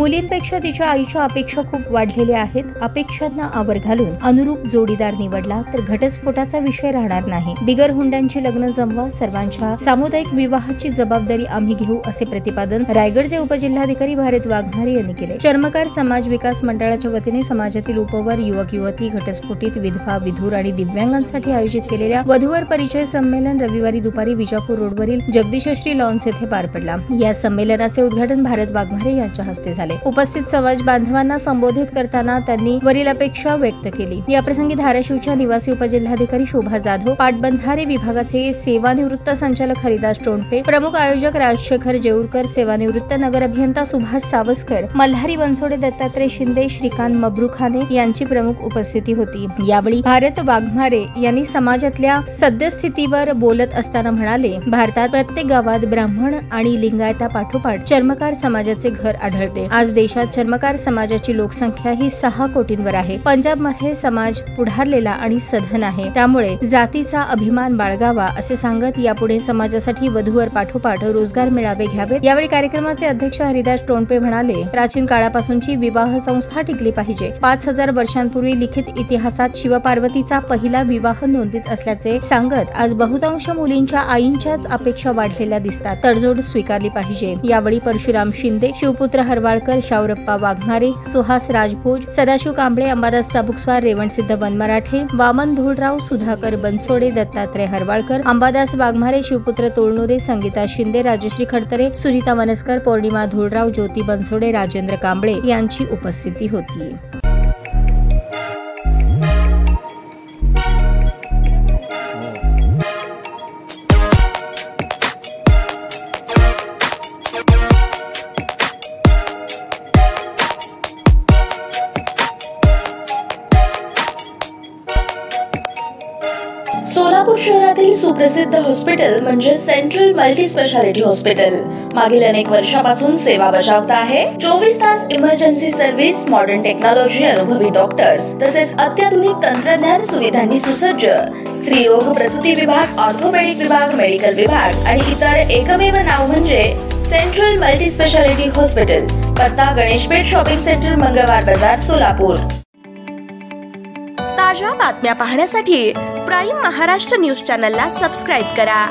मुलींपेक्षा तिच्या आईच्या अपेक्षा खूप वाढलेल्या आहेत. अपेक्षांना आवर घालून अनुरूप जोडीदार निवडला तर घटस्फोटाचा विषय राहणार नाही. बिगर हुंड्यांची लग्न जमवा, सर्वांच्या सामुदायिक विवाहाची जबाबदारी आम्ही घेऊ, असे प्रतिपादन रायगडचे उपजिल्हाधिकारी भारत वाघमारे यांनी केले. चर्मकार समाज विकास मंडळाच्या वतीने समाजातील उपवर, युवक युवती, घटस्फोटित, विधवा, विधूर आणि दिव्यांगांसाठी आयोजित केलेल्या वधूवर परिचय संमेलन रविवारी दुपारी विजापूर रोडवरील जगदीशश्री लॉन्स येथे पार पडला. या संमेलनाचे उद्घाटन भारत वाघमारे यांच्या हस्ते झाले. उपस्थित समाज बांधवांना संबोधित करताना त्यांनी वरील अपेक्षा व्यक्त केली. याप्रसंगी धाराशिवच्या निवासी उपजिल्हाधिकारी शोभा जाधव, पाटबंधारे विभागाचे सेवानिवृत्त संचालक हरिदास टोंडपे, प्रमुख आयोजक राजशेखर जेऊरकर, सेवानिवृत्त नगर अभियंता सुभाष सावस्कर, मल्हारी बनसोडे, दत्तात्रय शिंदे, श्रीकांत मब्रुखाने यांची प्रमुख उपस्थिती होती. यावेळी भारत वाघमारे यांनी समाजातल्या सद्यस्थितीवर बोलत असताना म्हणाले, भारतात प्रत्येक गावात ब्राह्मण आणि लिंगायतापाठोपाठ चर्मकार समाजाचे घर आढळते. आज देशात चर्मकार समाजाची लोकसंख्या ही 6 कोटींवर आहे. पंजाबमध्ये समाज पुढारलेला आणि सधन आहे, त्यामुळे जातीचा अभिमान बाळगावा असे सांगत यापुढे समाजासाठी वधूवर पाठोपाठ रोजगार मेळावे घ्यावेत. यावेळी कार्यक्रमाचे अध्यक्ष हरिदास टोंडपे म्हणाले, प्राचीन काळापासूनची विवाह संस्था टिकली पाहिजे. 5000 वर्षांपूर्वी लिखित इतिहासात शिवपार्वतीचा पहिला विवाह नोंदीत असल्याचे सांगत आज बहुतांश मुलींच्या आईंच्याच अपेक्षा वाढलेल्या दिसतात. तडजोड स्वीकारली पाहिजे. यावेळी परशुराम शिंदे, शिवपुत्र हरवाळकर, शावरप्पा वाघमारे, सुहास राजभोज, सदाशिव कांबळे, अंबादास चाबुकस्वार, रेवणसिद्ध वनमराठे, वामन धुळराव, सुधाकर बनसोडे, दत्तात्रय हरवाळकर, अंबादास वाघमारे, शिवपुत्र तोळनुरे, संगीता शिंदे, राजश्री खडतरे, सुनीता वनस्कर, पौर्णिमा धुळराव, ज्योती बनसोडे, राजेंद्र कांबळे यांची उपस्थिती होती. सोलापूर शहरातील सुप्रसिद्ध हॉस्पिटल म्हणजे सेंट्रल मल्टी स्पेशालिटी हॉस्पिटल मागील अनेक वर्षापासून सेवा बजावत आहे. 24 तास इमर्जन्सी सर्व्हिस, मॉडर्न टेक्नॉलॉजी, अनुभवी डॉक्टर्स तसेच अत्याधुनिक तंत्रज्ञान सुविधांनी सुसज्ज स्त्रीरोग प्रसूती विभाग, ऑर्थोपेडिक विभाग, मेडिकल विभाग आणि इतर एकमेव नाव म्हणजे सेंट्रल मल्टी स्पेशालिटी हॉस्पिटल. पत्ता गणेशपेठ शॉपिंग सेंटर, मंगळवार बाजार, सोलापूर. ताज्या बातम्या पाहण्यासाठी प्राईम महाराष्ट्र न्यूज चॅनलला सबस्क्राईब करा.